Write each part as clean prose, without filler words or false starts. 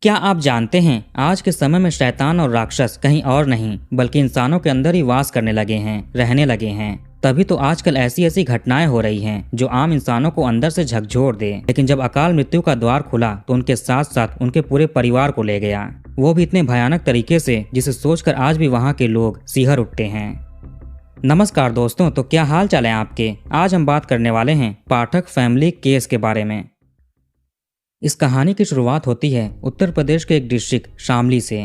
क्या आप जानते हैं आज के समय में शैतान और राक्षस कहीं और नहीं बल्कि इंसानों के अंदर ही वास करने लगे हैं, रहने लगे हैं। तभी तो आजकल ऐसी ऐसी घटनाएं हो रही हैं जो आम इंसानों को अंदर से झकझोर दे। लेकिन जब अकाल मृत्यु का द्वार खुला तो उनके साथ साथ उनके पूरे परिवार को ले गया, वो भी इतने भयानक तरीके से जिसे सोचकर आज भी वहाँ के लोग सिहर उठते हैं। नमस्कार दोस्तों, तो क्या हाल चाल है आपके। आज हम बात करने वाले हैं पाठक फैमिली केस के बारे में। इस कहानी की शुरुआत होती है उत्तर प्रदेश के एक डिस्ट्रिक्ट शामली से।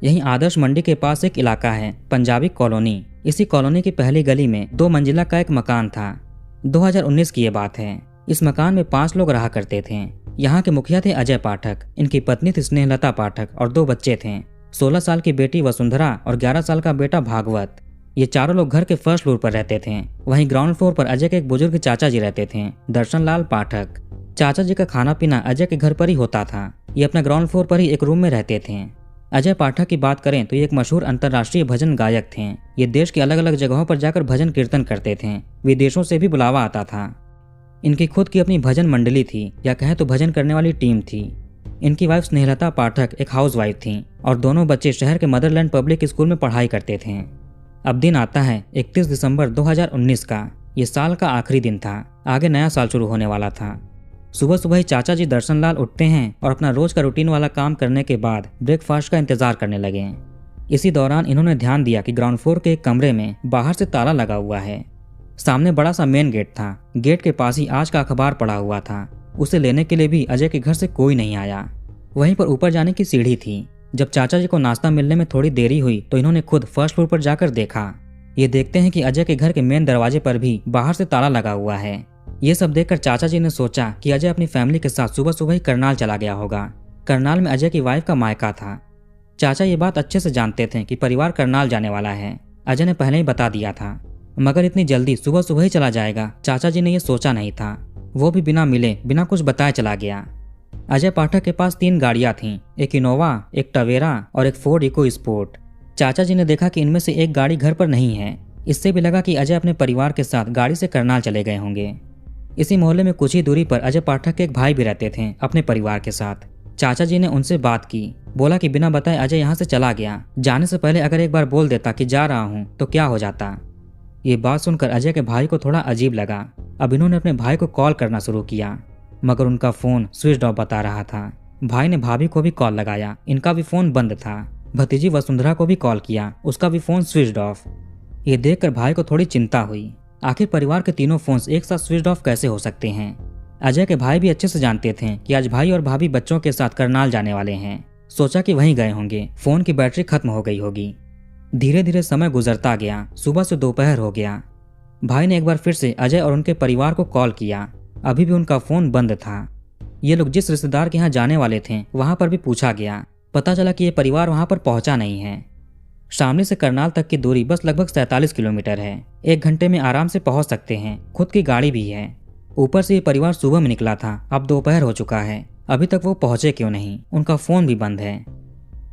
यहीं आदर्श मंडी के पास एक इलाका है पंजाबी कॉलोनी। इसी कॉलोनी की पहली गली में 2 मंजिला का एक मकान था। 2019 की ये बात है। इस मकान में 5 लोग रहा करते थे। यहाँ के मुखिया थे अजय पाठक, इनकी पत्नी थी स्नेहलता पाठक और 2 बच्चे थे, 16 साल की बेटी वसुंधरा और 11 साल का बेटा भागवत। ये चारों लोग घर के फर्स्ट फ्लोर पर रहते थे। वहीं ग्राउंड फ्लोर पर अजय के एक बुजुर्ग चाचा जी रहते थे, दर्शन लाल पाठक। चाचा जी का खाना पीना अजय के घर पर ही होता था। ये अपने ग्राउंड फ्लोर पर ही एक रूम में रहते थे। अजय पाठक की बात करें तो ये एक मशहूर अंतर्राष्ट्रीय भजन गायक थे। ये देश के अलग अलग जगहों पर जाकर भजन कीर्तन करते थे। विदेशों से भी बुलावा आता था। इनकी खुद की अपनी भजन मंडली थी, या कहें तो भजन करने वाली टीम थी। इनकी वाइफ स्नेहलता पाठक एक हाउस वाइफ थी और दोनों बच्चे शहर के मदरलैंड पब्लिक स्कूल में पढ़ाई करते थे। अब दिन आता है 31 दिसंबर 2019 का। ये साल का आखिरी दिन था। आगे नया साल शुरू होने वाला था। सुबह सुबह ही चाचा जी दर्शन लाल उठते हैं और अपना रोज का रूटीन वाला काम करने के बाद ब्रेकफास्ट का इंतजार करने लगे। इसी दौरान इन्होंने ध्यान दिया कि ग्राउंड फ्लोर के एक कमरे में बाहर से ताला लगा हुआ है। सामने बड़ा सा मेन गेट था। गेट के पास ही आज का अखबार पड़ा हुआ था। उसे लेने के लिए भी अजय के घर से कोई नहीं आया। वहीं पर ऊपर जाने की सीढ़ी थी। जब चाचा जी को नाश्ता मिलने में थोड़ी देरी हुई तो इन्होंने खुद फर्स्ट फ्लोर पर जाकर देखा। ये देखते हैं कि अजय के घर के मेन दरवाजे पर भी बाहर से ताला लगा हुआ है। ये सब देखकर चाचा जी ने सोचा कि अजय अपनी फैमिली के साथ सुबह सुबह ही करनाल चला गया होगा। करनाल में अजय की वाइफ का मायका था। चाचा ये बात अच्छे से जानते थे कि परिवार करनाल जाने वाला है। अजय ने पहले ही बता दिया था, मगर इतनी जल्दी सुबह सुबह ही चला जाएगा चाचा जी ने ये सोचा नहीं था। वो भी बिना मिले बिना कुछ बताए चला गया। अजय पाठक के पास 3 गाड़ियां थीं, एक इनोवा, एक टवेरा और एक फोर्ड इको स्पोर्ट। चाचा जी ने देखा कि इनमें से एक गाड़ी घर पर नहीं है। इससे भी लगा कि अजय अपने परिवार के साथ गाड़ी से करनाल चले गए होंगे। इसी मोहल्ले में कुछ ही दूरी पर अजय पाठक के एक भाई भी रहते थे अपने परिवार के साथ। चाचा जी ने उनसे बात की। बोला कि बिना बताए अजय यहाँ से चला गया। जाने से पहले अगर एक बार बोल देता कि जा रहा हूँ तो क्या हो जाता। ये बात सुनकर अजय के भाई को थोड़ा अजीब लगा। अब इन्होंने अपने भाई को कॉल करना शुरू किया, मगर उनका फोन स्विच ऑफ बता रहा था। भाई ने भाभी को भी कॉल लगाया, इनका भी फोन बंद था। भतीजी वसुंधरा को भी कॉल किया, उसका भी फोन स्विच ऑफ। ये देखकर भाई को थोड़ी चिंता हुई। आखिर परिवार के तीनों फोन्स एक साथ स्विच ऑफ कैसे हो सकते हैं। अजय के भाई भी अच्छे से जानते थे कि आज भाई और भाभी बच्चों के साथ करनाल जाने वाले हैं। सोचा कि वहीं गए होंगे, फोन की बैटरी खत्म हो गई होगी। धीरे धीरे समय गुजरता गया। सुबह से दोपहर हो गया। भाई ने एक बार फिर से अजय और उनके परिवार को कॉल किया। अभी भी उनका फोन बंद था। ये लोग जिस रिश्तेदार के यहाँ जाने वाले थे वहां पर भी पूछा गया। पता चला कि ये परिवार वहां पर पहुंचा नहीं है। शामली से करनाल तक की दूरी बस लगभग 47 किलोमीटर है। 1 घंटे में आराम से पहुंच सकते हैं। खुद की गाड़ी भी है। ऊपर से ये परिवार सुबह में निकला था, अब दोपहर हो चुका है, अभी तक वो पहुंचे क्यों नहीं। उनका फोन भी बंद है।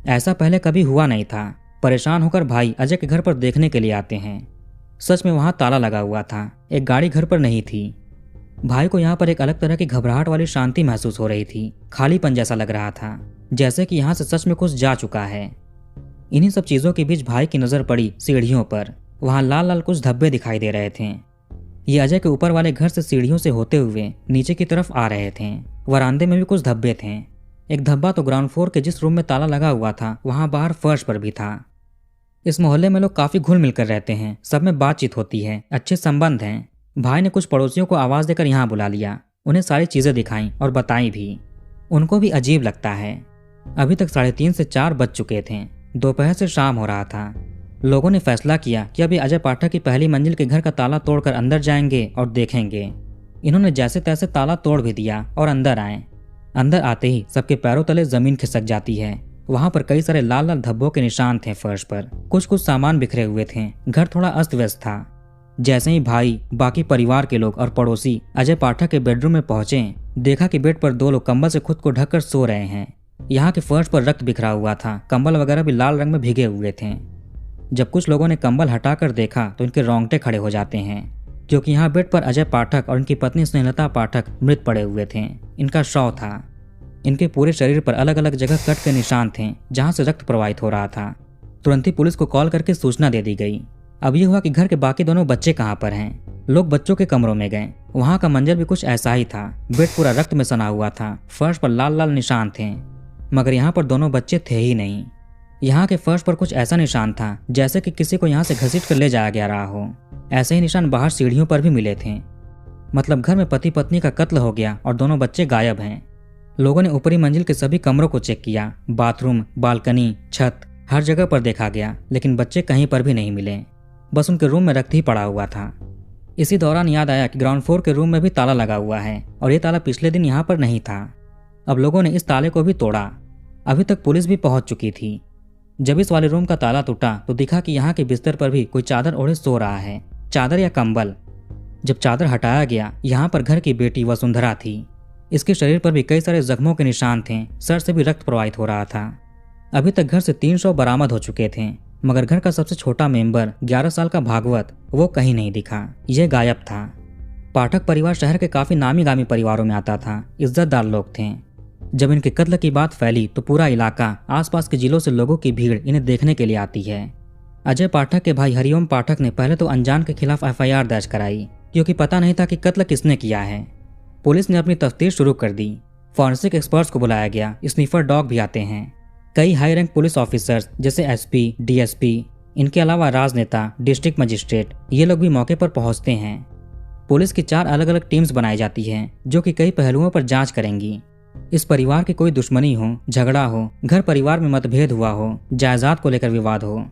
ऐसा पहले कभी हुआ नहीं था। परेशान होकर भाई अजय के घर पर देखने के लिए आते हैं। सच में वहां ताला लगा हुआ था। एक गाड़ी घर पर नहीं थी। भाई को यहाँ पर एक अलग तरह की घबराहट वाली शांति महसूस हो रही थी। खालीपन जैसा लग रहा था, जैसे कि यहाँ से सच में कुछ जा चुका है। इन्हीं सब चीजों के बीच भाई की नजर पड़ी सीढ़ियों पर। वहां लाल लाल कुछ धब्बे दिखाई दे रहे थे। ये अजय के ऊपर वाले घर से सीढ़ियों से होते हुए नीचे की तरफ आ रहे थे। वरांदे में भी कुछ धब्बे थे। एक धब्बा तो ग्राउंड फ्लोर के जिस रूम में ताला लगा हुआ था वहां बाहर फर्श पर भी था। इस मोहल्ले में लोग काफी घुल मिलकर रहते हैं। सब में बातचीत होती है, अच्छे संबंध हैं। भाई ने कुछ पड़ोसियों को आवाज देकर यहाँ बुला लिया। उन्हें सारी चीजें दिखाई और बताई भी। उनको भी अजीब लगता है। अभी तक 3:30 से 4 बज चुके थे। दोपहर से शाम हो रहा था। लोगों ने फैसला किया कि अभी अजय पाठक की पहली मंजिल के घर का ताला तोड़कर अंदर जाएंगे और देखेंगे। इन्होंने जैसे तैसे ताला तोड़ भी दिया और अंदर आए। अंदर आते ही सबके पैरों तले जमीन खिसक जाती है। वहां पर कई सारे लाल लाल धब्बों के निशान थे फर्श पर। कुछ कुछ सामान बिखरे हुए थे। घर थोड़ा अस्त व्यस्त था। जैसे ही भाई, बाकी परिवार के लोग और पड़ोसी अजय पाठक के बेडरूम में पहुंचे, देखा कि बेड पर 2 लोग कंबल से खुद को ढककर सो रहे हैं। यहाँ के फर्श पर रक्त बिखरा हुआ था। कंबल वगैरह भी लाल रंग में भीगे हुए थे। जब कुछ लोगों ने कंबल हटाकर देखा तो इनके रोंगटे खड़े हो जाते हैं, क्योंकि यहाँ बेड पर अजय पाठक और इनकी पत्नी स्नेहलता पाठक मृत पड़े हुए थे। इनका शव था। इनके पूरे शरीर पर अलग अलग जगह कट के निशान थे जहां से रक्त प्रवाहित हो रहा था। तुरंत ही पुलिस को कॉल करके सूचना दे दी गई। अब ये हुआ कि घर के बाकी दोनों बच्चे कहाँ पर हैं। लोग बच्चों के कमरों में गए। वहां का मंजर भी कुछ ऐसा ही था। बेड पूरा रक्त में सना हुआ था। फर्श पर लाल लाल निशान थे, मगर यहाँ पर दोनों बच्चे थे ही नहीं। यहाँ के फर्श पर कुछ ऐसा निशान था जैसे कि किसी को यहाँ से घसीट कर ले जाया गया रहा हो। ऐसे ही निशान बाहर सीढ़ियों पर भी मिले थे। मतलब घर में पति पत्नी का कत्ल हो गया और दोनों बच्चे गायब हैं। लोगों ने ऊपरी मंजिल के सभी कमरों को चेक किया, बाथरूम, बालकनी, छत, हर जगह पर देखा गया, लेकिन बच्चे कहीं पर भी नहीं मिले। बस उनके रूम में रक्त ही पड़ा हुआ था। इसी दौरान याद आया कि ग्राउंड फ्लोर के रूम में भी ताला लगा हुआ है और ये ताला पिछले दिन यहाँ पर नहीं था। अब लोगों ने इस ताले को भी तोड़ा। अभी तक पुलिस भी पहुंच चुकी थी। जब इस वाले रूम का ताला टूटा तो दिखा कि यहाँ के बिस्तर पर भी कोई चादर ओढ़े सो रहा है, चादर या कंबल। जब चादर हटाया गया, यहाँ पर घर की बेटी वसुंधरा थी। इसके शरीर पर भी कई सारे जख्मों के निशान थे, सर से भी रक्त प्रवाहित हो रहा था। अभी तक घर से 300 बरामद हो चुके थे, मगर घर का सबसे छोटा मेंबर 11 साल का भागवत वो कहीं नहीं दिखा। ये गायब था। पाठक परिवार शहर के काफी नामी गामी परिवारों में आता था, इज्जतदार लोग थे। जब इनके कत्ल की बात फैली तो पूरा इलाका, आसपास के जिलों से लोगों की भीड़ इन्हें देखने के लिए आती है। अजय पाठक के भाई हरिओम पाठक ने पहले तो अनजान के खिलाफ FIR दर्ज कराई, क्योंकि पता नहीं था कि कत्ल किसने किया है। पुलिस ने अपनी तफ्तीश शुरू कर दी। फॉरेंसिक एक्सपर्ट्स को बुलाया गया, स्नीफर डॉग भी आते हैं। कई हाई रैंक पुलिस ऑफिसर्स जैसे SP, DSP, इनके अलावा राजनेता, डिस्ट्रिक्ट मजिस्ट्रेट, ये लोग भी मौके पर पहुंचते हैं। पुलिस की 4 अलग अलग टीम्स बनाई जाती हैं जो कि कई पहलुओं पर जांच करेंगी। इस परिवार की कोई दुश्मनी हो, झगड़ा हो, घर परिवार में मतभेद हुआ हो, जायदाद को लेकर विवाद हो।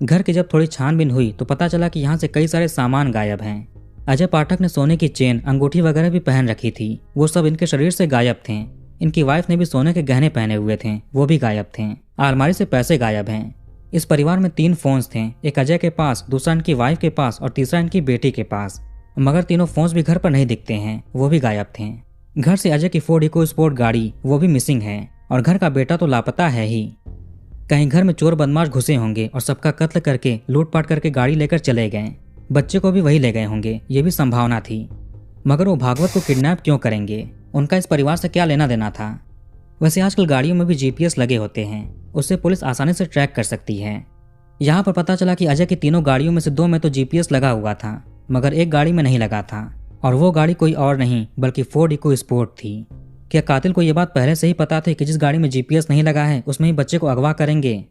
घर की जब थोड़ी छानबीन हुई तो पता चला कि यहाँ से कई सारे सामान गायब हैं। अजय पाठक ने सोने की चेन, अंगूठी वगैरह भी पहन रखी थी, वो सब इनके शरीर से गायब थे। इनकी वाइफ ने भी सोने के गहने पहने हुए थे, वो भी गायब थे। अलमारी से पैसे गायब हैं। इस परिवार में 3 फोन्स थे, एक अजय के पास, दूसरा इनकी वाइफ के पास और तीसरा इनकी बेटी के पास। मगर तीनों फोन्स भी घर पर नहीं दिखते हैं, वो भी गायब थे। घर से अजय की फोर्ड इको स्पोर्ट गाड़ी वो भी मिसिंग है और घर का बेटा तो लापता है ही। कहीं घर में चोर बदमाश घुसे होंगे और सबका कत्ल करके लूटपाट करके गाड़ी लेकर चले गए। बच्चे को भी वही ले गए होंगे, ये भी संभावना थी। मगर वो भागवत को किडनैप क्यों करेंगे? उनका इस परिवार से क्या लेना देना था? वैसे आजकल गाड़ियों में भी GPS लगे होते हैं, उससे पुलिस आसानी से ट्रैक कर सकती है। यहाँ पर पता चला कि अजय की तीनों गाड़ियों में से 2 में तो GPS लगा हुआ था, मगर एक गाड़ी में नहीं लगा था, और वो गाड़ी कोई और नहीं बल्कि फोर्ड इको स्पोर्ट थी। क्या कातिल को ये बात पहले से ही पता थी कि जिस गाड़ी में GPS नहीं लगा है उसमें ही बच्चे को अगवा करेंगे?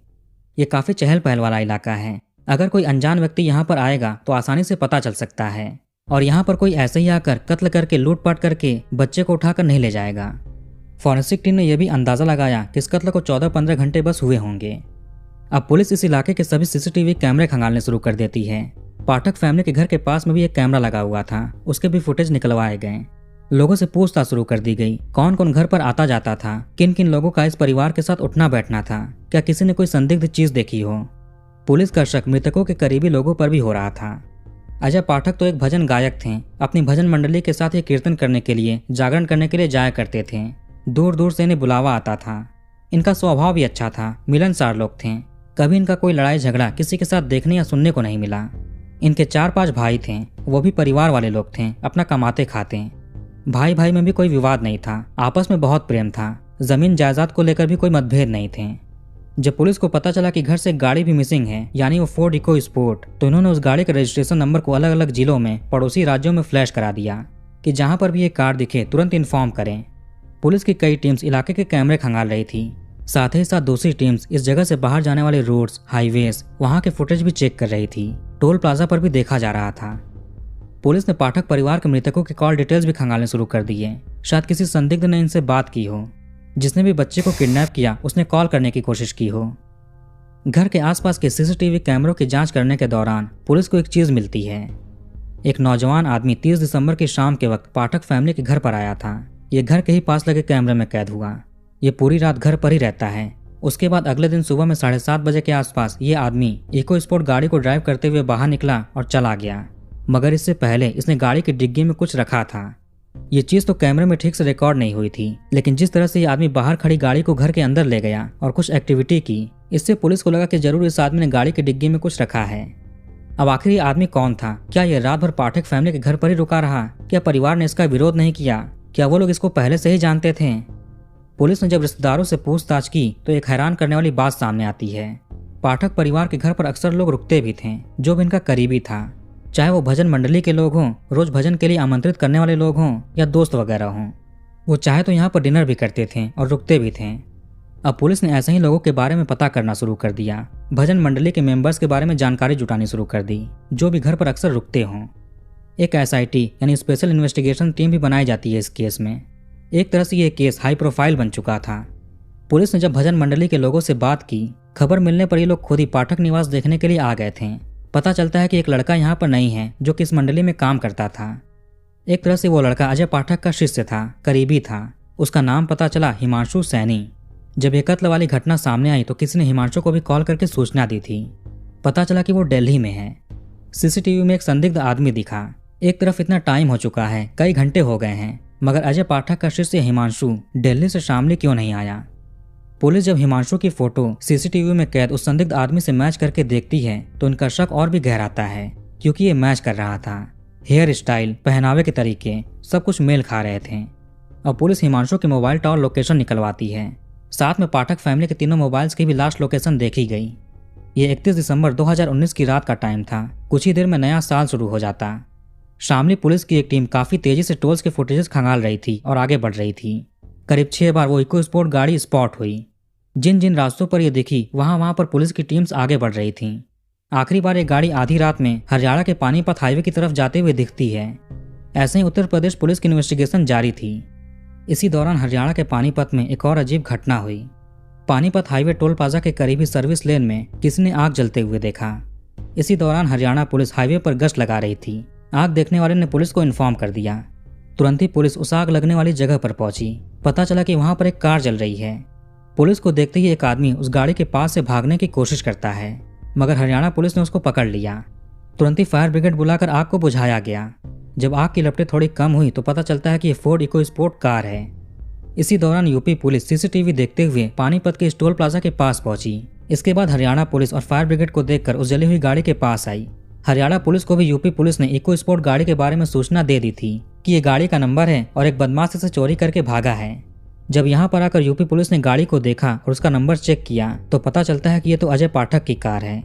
ये काफी चहल पहल वाला इलाका है। अगर कोई अनजान व्यक्ति यहाँ पर आएगा तो आसानी से पता चल सकता है, और यहाँ पर कोई ऐसे ही आकर कत्ल करके लूटपाट करके बच्चे को उठाकर नहीं ले जाएगा। फॉरेंसिक टीम ने यह भी अंदाजा लगाया कि इस कत्ल को 14-15 घंटे बस हुए होंगे। अब पुलिस इस इलाके के सभी CCTV कैमरे खंगालने शुरू कर देती है। पाठक फैमिली के घर के पास में भी एक कैमरा लगा हुआ था, उसके भी फुटेज निकलवाए गए। लोगों से पूछताछ शुरू कर दी गई, कौन कौन घर पर आता जाता था, किन किन लोगों का इस परिवार के साथ उठना बैठना था, क्या किसी ने कोई संदिग्ध चीज देखी हो। पुलिस का शक मृतकों के करीबी लोगों पर भी हो रहा था। अजय पाठक तो एक भजन गायक थे। अपनी भजन मंडली के साथ ये कीर्तन करने के लिए, जागरण करने के लिए जाया करते थे। दूर दूर से इन्हें बुलावा आता था। इनका स्वभाव भी अच्छा था, मिलनसार लोग थे। कभी इनका कोई लड़ाई झगड़ा किसी के साथ देखने या सुनने को नहीं मिला। इनके 4-5 भाई थे, वो भी परिवार वाले लोग थे, अपना कमाते खाते। भाई भाई में भी कोई विवाद नहीं था, आपस में बहुत प्रेम था। जमीन जायदाद को लेकर भी कोई मतभेद नहीं थे। जब पुलिस को पता चला कि घर से एक गाड़ी भी मिसिंग है, यानी वो फोर्ड इको स्पोर्ट, तो इन्होंने उस गाड़ी के रजिस्ट्रेशन नंबर को अलग अलग जिलों में, पड़ोसी राज्यों में फ्लैश करा दिया कि जहां पर भी ये कार दिखे तुरंत इन्फॉर्म करें। पुलिस की कई टीम्स इलाके के कैमरे खंगाल रही थी। साथ ही साथ दूसरी टीम्स इस जगह से बाहर जाने वाले रोड्स, हाईवेज, वहां के फुटेज भी चेक कर रही थी। टोल प्लाजा पर भी देखा जा रहा था। पुलिस ने पाठक परिवार के मृतकों के कॉल डिटेल्स भी खंगालने शुरू कर दिए। शायद किसी संदिग्ध ने इनसे बात की हो। जिसने भी बच्चे को किडनैप किया उसने कॉल करने की कोशिश की हो। घर के आसपास के CCTV कैमरों की जांच करने के दौरान पुलिस को एक चीज मिलती है। एक नौजवान आदमी 30 दिसंबर की शाम के वक्त पाठक फैमिली के घर पर आया था। ये घर के ही पास लगे कैमरे में कैद हुआ। ये पूरी रात घर पर ही रहता है। उसके बाद अगले दिन सुबह में 7:30 बजे के आसपास ये आदमी इको स्पोर्ट गाड़ी को ड्राइव करते हुए बाहर निकला और चला गया। मगर इससे पहले इसने गाड़ी की डिग्गी में कुछ रखा था। ये चीज तो कैमरे में ठीक से रिकॉर्ड नहीं हुई थी, लेकिन जिस तरह से ये आदमी बाहर खड़ी गाड़ी को घर के अंदर ले गया और कुछ एक्टिविटी की, इससे पुलिस को लगा कि जरूर इस आदमी ने गाड़ी की डिग्गी में कुछ रखा है। अब आखिर ये आदमी कौन था? क्या ये रात भर पाठक फैमिली के घर पर ही रुका रहा? क्या परिवार ने इसका विरोध नहीं किया? क्या वो लोग इसको पहले से ही जानते थे? पुलिस ने जब रिश्तेदारों से पूछताछ की तो एक हैरान करने वाली बात सामने आती है। पाठक परिवार के घर पर अक्सर लोग रुकते भी थे जो भी इनका करीबी था, चाहे वो भजन मंडली के लोग हों, रोज भजन के लिए आमंत्रित करने वाले लोग हों या दोस्त वगैरह हों। वो चाहे तो यहाँ पर डिनर भी करते थे और रुकते भी थे। अब पुलिस ने ऐसे ही लोगों के बारे में पता करना शुरू कर दिया। भजन मंडली के मेंबर्स के बारे में जानकारी जुटानी शुरू कर दी जो भी घर पर अक्सर रुकते हों। एक SIT यानी स्पेशल इन्वेस्टिगेशन टीम भी बनाई जाती है इस केस में। एक तरह से ये केस हाई प्रोफाइल बन चुका था। पुलिस ने जब भजन मंडली के लोगों से बात की, खबर मिलने पर ये लोग खुद ही पाठक निवास देखने के लिए आ गए थे। पता चलता है कि एक लड़का यहाँ पर नहीं है जो कि इस मंडली में काम करता था। एक तरह से वो लड़का अजय पाठक का शिष्य था, करीबी था। उसका नाम पता चला हिमांशु सैनी। जब ये कत्ल वाली घटना सामने आई तो किसी ने हिमांशु को भी कॉल करके सूचना दी थी। पता चला कि वो दिल्ली में है। CCTV में एक संदिग्ध आदमी दिखा। एक तरफ इतना टाइम हो चुका है, कई घंटे हो गए हैं, मगर अजय पाठक का शिष्य हिमांशु दिल्ली से शामली क्यों नहीं आया। पुलिस जब हिमांशु की फोटो CCTV में कैद उस संदिग्ध आदमी से मैच करके देखती है तो उनका शक और भी गहराता है, क्योंकि ये मैच कर रहा था। हेयर स्टाइल, पहनावे के तरीके, सब कुछ मेल खा रहे थे। अब पुलिस हिमांशु के मोबाइल टावर लोकेशन निकलवाती है। साथ में पाठक फैमिली के तीनों मोबाइल्स की भी लास्ट लोकेशन देखी गई। ये 31 दिसंबर 2019 की रात का टाइम था। कुछ ही देर में नया साल शुरू हो जाता। शामली पुलिस की एक टीम काफी तेजी से टोल्स के फुटेजेस खंगाल रही थी और आगे बढ़ रही थी। करीब 6 बार वो इको स्पोर्ट गाड़ी स्पॉट हुई। जिन जिन रास्तों पर ये दिखी वहां पर पुलिस की टीम्स आगे बढ़ रही थीं। आखिरी बार एक गाड़ी आधी रात में हरियाणा के पानीपत हाईवे की तरफ जाते हुए दिखती है। ऐसे ही उत्तर प्रदेश पुलिस की इन्वेस्टिगेशन जारी थी। इसी दौरान हरियाणा के पानीपत में एक और अजीब घटना हुई। पानीपत हाईवे टोल प्लाजा के करीबी सर्विस लेन में किसी ने आग जलते हुए देखा। इसी दौरान हरियाणा पुलिस हाईवे पर गश्त लगा रही थी। आग देखने वाले ने पुलिस को इन्फॉर्म कर दिया। तुरंत ही पुलिस उस आग लगने वाली जगह पर पहुंची। पता चला कि वहां पर एक कार जल रही है। पुलिस को देखते ही एक आदमी उस गाड़ी के पास से भागने की कोशिश करता है, मगर हरियाणा पुलिस ने उसको पकड़ लिया। तुरंत ही फायर ब्रिगेड बुलाकर आग को बुझाया गया। जब आग की लपटें थोड़ी कम हुई तो पता चलता है कि ये फोर्ड इको स्पोर्ट कार है। इसी दौरान यूपी पुलिस CCTV देखते हुए पानीपत के टोल प्लाजा के पास पहुंची। इसके बाद हरियाणा पुलिस और फायर ब्रिगेड को देखकर उस जली हुई गाड़ी के पास आई। हरियाणा पुलिस को भी यूपी पुलिस ने इको स्पोर्ट गाड़ी के बारे में सूचना दे दी थी कि ये गाड़ी का नंबर है और एक बदमाश इसे चोरी करके भागा है। जब यहाँ पर आकर यूपी पुलिस ने गाड़ी को देखा और उसका नंबर चेक किया तो पता चलता है कि ये तो अजय पाठक की कार है।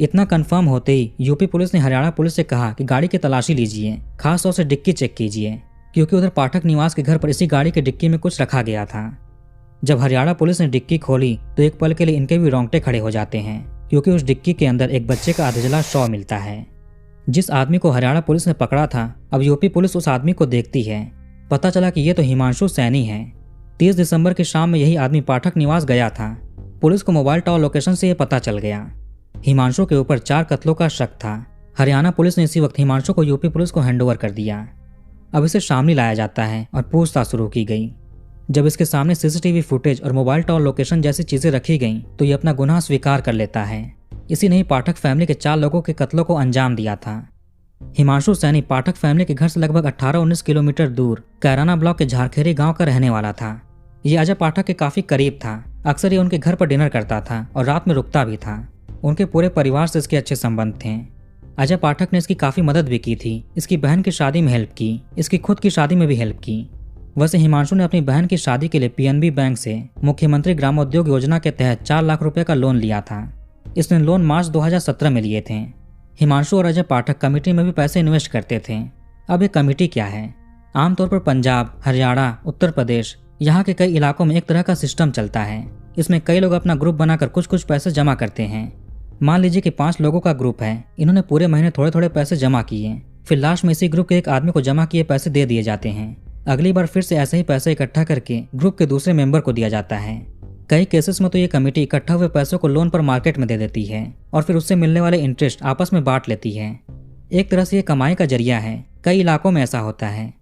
इतना कंफर्म होते ही यूपी पुलिस ने हरियाणा पुलिस से कहा कि गाड़ी की तलाशी लीजिए, खास तौर से डिक्की चेक कीजिए, क्योंकि उधर पाठक निवास के घर पर इसी गाड़ी के डिक्की में कुछ रखा गया था। जब हरियाणा पुलिस ने डिक्की खोली तो एक पल के लिए इनके भी रोंगटे खड़े हो जाते हैं, क्योंकि उस डिक्की के अंदर एक बच्चे का आधा शव मिलता है। जिस आदमी को हरियाणा पुलिस ने पकड़ा था, अब यूपी पुलिस उस आदमी को देखती है। पता चला कि ये तो हिमांशु सैनी है। 30 दिसंबर की शाम में यही आदमी पाठक निवास गया था। पुलिस को मोबाइल टावर लोकेशन से यह पता चल गया। हिमांशु के ऊपर 4 कत्लों का शक था। हरियाणा पुलिस ने इसी वक्त हिमांशु को यूपी पुलिस को हैंडओवर कर दिया। अब इसे शामली लाया जाता है और पूछताछ शुरू की गई। जब इसके सामने CCTV फुटेज और मोबाइल टावर लोकेशन जैसी चीजें रखी गईं तो ये अपना गुनाह स्वीकार कर लेता है। इसी नहीं पाठक फैमिली के 4 लोगों के कत्लों को अंजाम दिया था। हिमांशु सैनी पाठक फैमिली के घर से लगभग 18-19 किलोमीटर दूर कैराना ब्लॉक के झारखेरी गांव का रहने वाला था। ये अजय पाठक के काफी करीब था। अक्सर ये उनके घर पर डिनर करता था और रात में रुकता भी था। उनके पूरे परिवार से इसके अच्छे संबंध थे। अजय पाठक ने इसकी काफी मदद भी की थी। इसकी बहन की शादी में हेल्प की, इसकी खुद की शादी में भी हेल्प की। वैसे हिमांशु ने अपनी बहन की शादी के लिए PNB बैंक से मुख्यमंत्री ग्रामोद्योग योजना के तहत 4 लाख रुपए का लोन लिया था। इसने लोन मार्च 2017 में लिए थे। हिमांशु और अजय पाठक कमेटी में भी पैसे इन्वेस्ट करते थे। अब ये कमेटी क्या है? आमतौर पर पंजाब, हरियाणा, उत्तर प्रदेश, यहाँ के कई इलाकों में एक तरह का सिस्टम चलता है। इसमें कई लोग अपना ग्रुप बनाकर कुछ कुछ पैसे जमा करते हैं। मान लीजिए कि 5 लोगों का ग्रुप है। इन्होंने पूरे महीने थोड़े थोड़े पैसे जमा किए। फिर लास्ट में इसी ग्रुप के एक आदमी को जमा किए पैसे दे दिए जाते हैं। अगली बार फिर से ऐसे ही पैसे इकट्ठा करके ग्रुप के दूसरे मेंबर को दिया जाता है। कई केसेस में तो ये कमेटी इकट्ठा हुए पैसों को लोन पर मार्केट में दे देती है और फिर उससे मिलने वाले इंटरेस्ट आपस में बांट लेती है। एक तरह से ये कमाई का जरिया है। कई इलाकों में ऐसा होता है।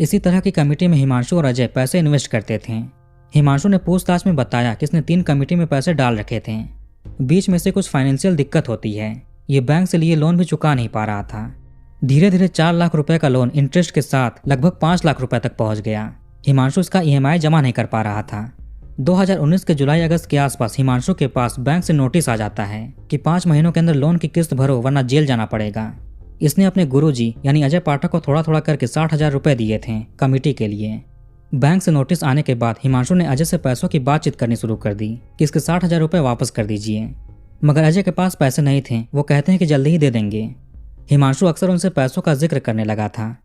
इसी तरह की कमेटी में हिमांशु और अजय पैसे इन्वेस्ट करते थे। हिमांशु ने पूछताछ में बताया कि इसने 3 कमेटी में पैसे डाल रखे थे। बीच में से कुछ फाइनेंशियल दिक्कत होती है। ये बैंक से लिए लोन भी चुका नहीं पा रहा था। धीरे धीरे 4 लाख रुपए का लोन इंटरेस्ट के साथ लगभग 5 लाख रुपए तक पहुंच गया। हिमांशु इसका EMI जमा नहीं कर पा रहा था। 2019 के जुलाई-अगस्त के आसपास हिमांशु के पास बैंक से नोटिस आ जाता है कि 5 महीनों के अंदर लोन की किस्त भरो वरना जेल जाना पड़ेगा। इसने अपने गुरुजी यानी अजय पाठक को थोड़ा थोड़ा करके 60,000 रुपए दिए थे कमेटी के लिए। बैंक से नोटिस आने के बाद हिमांशु ने अजय से पैसों की बातचीत करनी शुरू कर दी कि इसके 60,000 रुपये वापस कर दीजिए, मगर अजय के पास पैसे नहीं थे। वो कहते हैं कि जल्दी ही दे देंगे। हिमांशु अक्सर उनसे पैसों का जिक्र करने लगा था।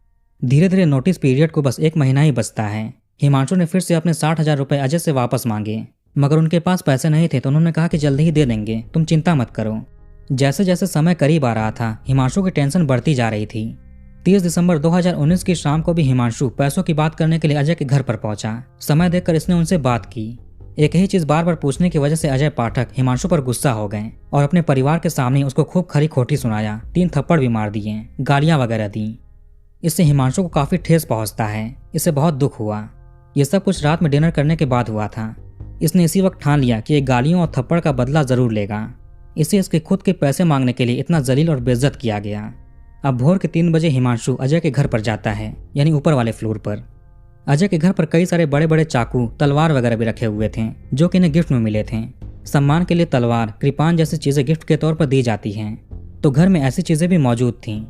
धीरे धीरे नोटिस पीरियड को बस 1 महीना ही बचता है। हिमांशु ने फिर से अपने 60,000 रुपये अजय से वापस मांगे, मगर उनके पास पैसे नहीं थे तो उन्होंने कहा कि जल्दी ही दे देंगे, तुम चिंता मत करो। जैसे जैसे समय करीब आ रहा था, हिमांशु की टेंशन बढ़ती जा रही थी। 30 दिसंबर 2019 की शाम को भी हिमांशु पैसों की बात करने के लिए अजय के घर पर पहुंचा। समय देखकर इसने उनसे बात की। एक ही चीज बार बार पूछने की वजह से अजय पाठक हिमांशु पर गुस्सा हो गए और अपने परिवार के सामने उसको खूब खरी खोटी सुनाया। 3 थप्पड़ भी मार दिए, गालियां वगैरह दी। इससे हिमांशु को काफी ठेस पहुंचता है। इसे बहुत दुख हुआ। ये सब कुछ रात में डिनर करने के बाद हुआ था। इसने इसी वक्त ठान लिया कि ये गालियों और थप्पड़ का बदला जरूर लेगा। इसे इसके खुद के पैसे मांगने के लिए इतना जलील और बेइज्जत किया गया। अब भोर के 3 बजे हिमांशु अजय के घर पर जाता है, यानी ऊपर वाले फ्लोर पर। अजय के घर पर कई सारे बड़े बड़े चाकू, तलवार वगैरह भी रखे हुए थे, जो कि इन्हें गिफ्ट में मिले थे। सम्मान के लिए तलवार, कृपान जैसी चीजें गिफ्ट के तौर पर दी जाती हैं, तो घर में ऐसी चीजें भी मौजूद थीं।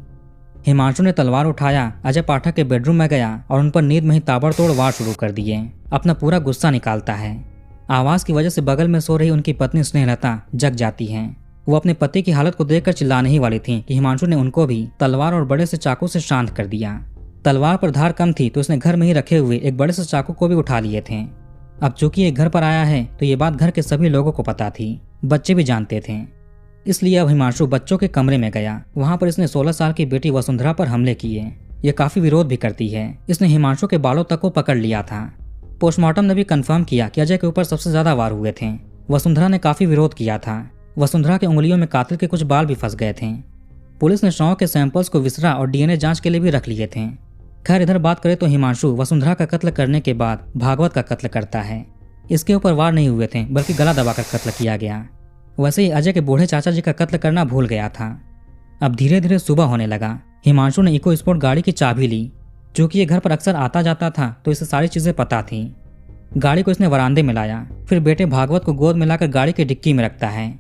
हिमांशु ने तलवार उठाया, अजय पाठक के बेडरूम में गया और उन पर नींद में ही ताबड़तोड़ वार शुरू कर दिए। अपना पूरा गुस्सा निकालता है। आवाज की वजह से बगल में सो रही उनकी पत्नी स्नेहलता जग जाती हैं। वो अपने पति की हालत को देखकर चिल्लाने ही वाली थी कि हिमांशु ने उनको भी तलवार और बड़े से चाकू से शांत कर दिया। तलवार पर धार कम थी तो उसने घर में ही रखे हुए एक बड़े से चाकू को भी उठा लिए थे। अब चूंकि ये घर पर आया है तो ये बात घर के सभी लोगों को पता थी, बच्चे भी जानते थे। इसलिए अब हिमांशु बच्चों के कमरे में गया। वहां पर इसने 16 साल की बेटी वसुंधरा पर हमले किए। ये काफी विरोध भी करती है। इसने हिमांशु के बालों तक को पकड़ लिया था। पोस्टमार्टम ने भी कंफर्म किया कि अजय के ऊपर सबसे ज्यादा वार हुए थे। वसुंधरा ने काफी विरोध किया था। वसुंधरा के उंगलियों में कातिल के कुछ बाल भी फंस गए थे। पुलिस ने शव के सैंपल्स को विसरा और डीएनए जांच के लिए भी रख लिए थे। खैर, इधर बात करें तो हिमांशु वसुंधरा का कत्ल करने के बाद भागवत का कत्ल करता है। इसके ऊपर वार नहीं हुए थे, बल्कि गला दबाकर कत्ल किया गया। वैसे ही अजय के बूढ़े चाचा जी का कत्ल करना भूल गया था। अब धीरे धीरे सुबह होने लगा। हिमांशु ने इको स्पोर्ट गाड़ी की चाबी ली। चूंकि ये घर पर अक्सर आता जाता था तो इसे सारी चीजें पता थी। गाड़ी को इसने वरांदे में लाया, फिर बेटे भागवत को गोद में लाकर गाड़ी की डिक्की में रखता है।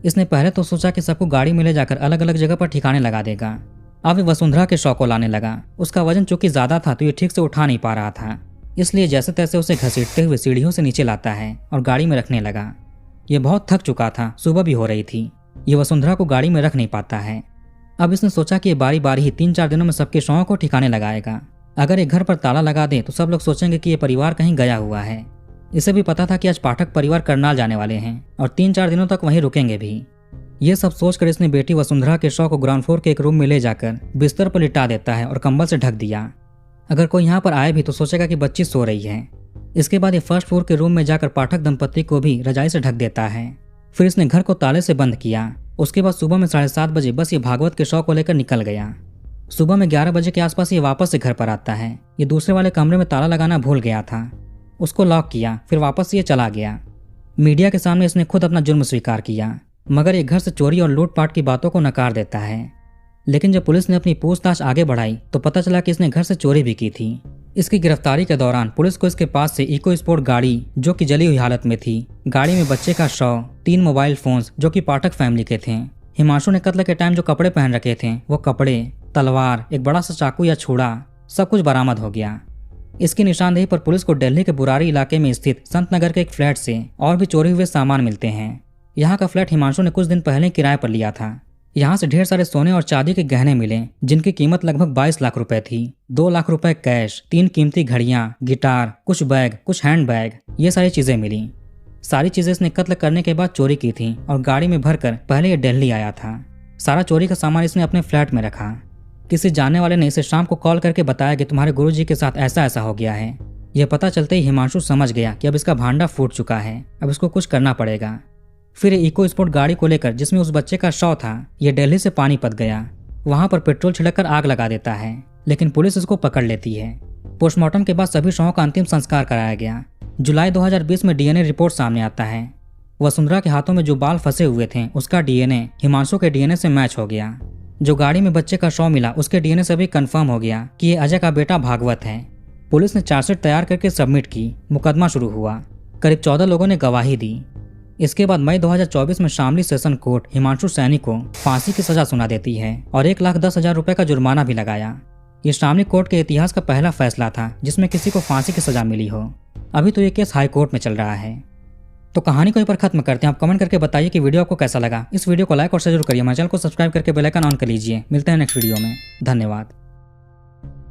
इसने पहले तो सोचा कि सबको गाड़ी में ले जाकर अलग अलग जगह पर ठिकाने लगा देगा। अब ये वसुंधरा के शव को लाने लगा। उसका वजन चूंकि ज्यादा था तो ये ठीक से उठा नहीं पा रहा था, इसलिए जैसे तैसे उसे घसीटते हुए सीढ़ियों से नीचे लाता है और गाड़ी में रखने लगा। ये बहुत थक चुका था, सुबह भी हो रही थी। ये वसुंधरा को गाड़ी में रख नहीं पाता है। अब इसने सोचा कि ये बारी बारी ही 3-4 दिनों में सबके शवों को ठिकाने लगाएगा। अगर ये घर पर ताला लगा दे तो सब लोग सोचेंगे कि ये परिवार कहीं गया हुआ है। इसे भी पता था कि आज पाठक परिवार करनाल जाने वाले हैं और 3-4 दिनों तक वहीं रुकेंगे भी। ये सब सोचकर इसने बेटी वसुंधरा के शव को ग्राउंड फ्लोर के एक रूम में ले जाकर बिस्तर पर लिटा देता है और कंबल से ढक दिया। अगर कोई यहाँ पर आए भी तो सोचेगा कि बच्ची सो रही है। इसके बाद ये फर्स्ट फ्लोर के रूम में जाकर पाठक दंपत्ति को भी रजाई से ढक देता है। फिर इसने घर को ताले से बंद किया। उसके बाद सुबह में 7:30 बजे बस ये भागवत के शव को लेकर निकल गया। सुबह में 11 बजे के आसपास ये वापस से घर पर आता है। ये दूसरे वाले कमरे में ताला लगाना भूल गया था। उसको लॉक किया, फिर वापस से ये चला गया। मीडिया के सामने इसने खुद अपना जुर्म स्वीकार किया, मगर ये घर से चोरी और लूटपाट की बातों को नकार देता है। लेकिन जब पुलिस ने अपनी पूछताछ आगे बढ़ाई तो पता चला कि इसने घर से चोरी भी की थी। इसकी गिरफ्तारी के दौरान पुलिस को इसके पास से इको स्पोर्ट गाड़ी, जो कि जली हुई हालत में थी, गाड़ी में बच्चे का शव, 3 मोबाइल फोन्स जो कि पाठक फैमिली के थे, हिमांशु ने कत्ल के टाइम जो कपड़े पहन रखे थे वो कपड़े, तलवार, एक बड़ा सा चाकू या छुरा, सब कुछ बरामद हो गया। इसकी निशानदेही पर पुलिस को दिल्ली के बुरारी इलाके में स्थित संत नगर के एक फ्लैट से और भी चोरी हुए सामान मिलते हैं। यहाँ का फ्लैट हिमांशु ने कुछ दिन पहले किराए पर लिया था। यहाँ से ढेर सारे सोने और चांदी के गहने मिले, जिनकी कीमत लगभग 22 लाख रुपए थी। 2 लाख रुपए कैश, 3 कीमती घड़ियां, गिटार, कुछ बैग, कुछ हैंड बैग, ये सारी चीजें मिली। सारी चीजें इसने कत्ल करने के बाद चोरी की थी और गाड़ी में भरकर पहले ये दिल्ली आया था। सारा चोरी का सामान इसने अपने फ्लैट में रखा। किसी जानने वाले ने इसे शाम को कॉल करके बताया कि तुम्हारे गुरुजी के साथ ऐसा ऐसा हो गया है। यह पता चलते ही हिमांशु समझ गया कि अब इसका भांडा फूट चुका है, अब इसको कुछ करना पड़ेगा। फिर इको स्पोर्ट गाड़ी को लेकर, जिसमें उस बच्चे का शव था, यह दिल्ली से पानीपत गया। वहां पर पेट्रोल छिड़ककर आग लगा देता है, लेकिन पुलिस इसको पकड़ लेती है। पोस्टमार्टम के बाद सभी शवों का अंतिम संस्कार कराया गया। जुलाई 2020 में डीएनए रिपोर्ट सामने आता है। वसुंधरा के हाथों में जो बाल फंसे हुए थे उसका डीएनए हिमांशु के डीएनए से मैच हो गया। जो गाड़ी में बच्चे का शव मिला उसके डीएनए से भी कंफर्म हो गया कि ये अजय का बेटा भागवत है। पुलिस ने चार्जशीट तैयार करके सबमिट की। मुकदमा शुरू हुआ। करीब 14 लोगों ने गवाही दी। इसके बाद मई 2024 में शामली सेशन कोर्ट हिमांशु सैनी को फांसी की सजा सुना देती है और 1,10,000 रुपए का जुर्माना भी लगाया। ये शामली कोर्ट के इतिहास का पहला फैसला था जिसमें किसी को फांसी की सजा मिली हो। अभी तो ये केस हाई कोर्ट में चल रहा है। तो कहानी को यहीं पर खत्म करते हैं। आप कमेंट करके बताइए कि वीडियो आपको कैसा लगा। इस वीडियो को लाइक और शेयर जरूर करिए। हमारे चैनल को सब्सक्राइब करके बेल आइकन ऑन कर लीजिए। मिलते हैं नेक्स्ट वीडियो में। धन्यवाद।